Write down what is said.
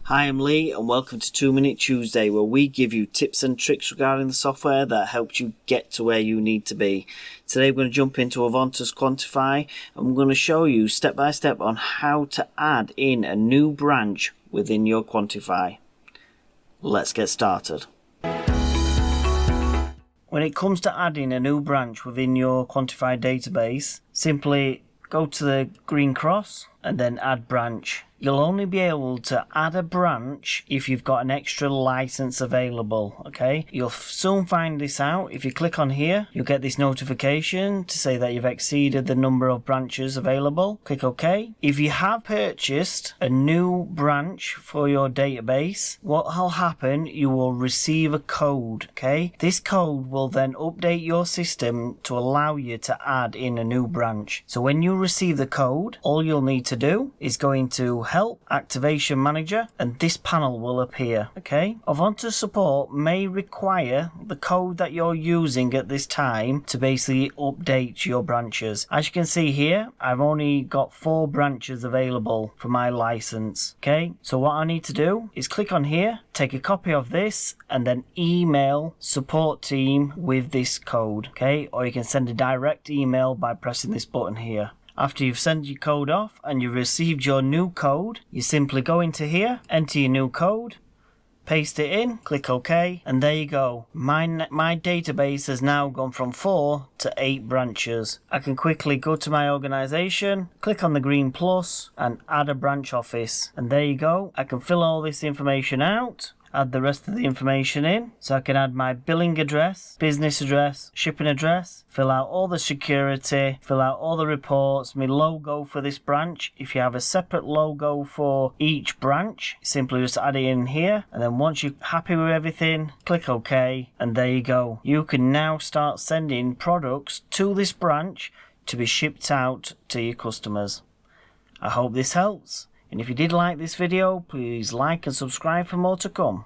Hi, I'm Lee and welcome to 2 Minute Tuesday, where we give you tips and tricks regarding the software that helps you get to where you need to be. Today we're going to jump into Avontus Quantify and we're going to show you step by step on how to add in a new branch within your Quantify. Let's get started. When it comes to adding a new branch within your Quantify database, simply go to the green cross and then add branch. You'll only be able to add a branch if you've got an extra license available, okay? You'll soon find this out. If you click on here, you'll get this notification to say that you've exceeded the number of branches available. Click OK. If you have purchased a new branch for your database, what will happen, you will receive a code, okay? This code will then update your system to allow you to add in a new branch. So when you receive the code, all you'll need to do is go into Help, Activation Manager, and this panel will appear, okay? Avontus support may require the code that you're using at this time to basically update your branches. As you can see here, I've only got 4 branches available for my license, okay? So what I need to do is click on here, take a copy of this, and then email support team with this code, okay? Or you can send a direct email by pressing this button here. After you've sent your code off and you've received your new code, you simply go into here, enter your new code, paste it in, click OK, and there you go. My database has now gone from 4 to 8 branches. I can quickly go to my organization, click on the green plus, and add a branch office. And there you go. I can fill all this information out, add the rest of the information in. So I can add my billing address, business address, shipping address, fill out all the security, fill out all the reports, my logo for this branch. If you have a separate logo for each branch, simply just add it in here. And then once you're happy with everything, click OK, and there you go. You can now start sending products to this branch to be shipped out to your customers. I hope this helps. And if you did like this video, please like and subscribe for more to come.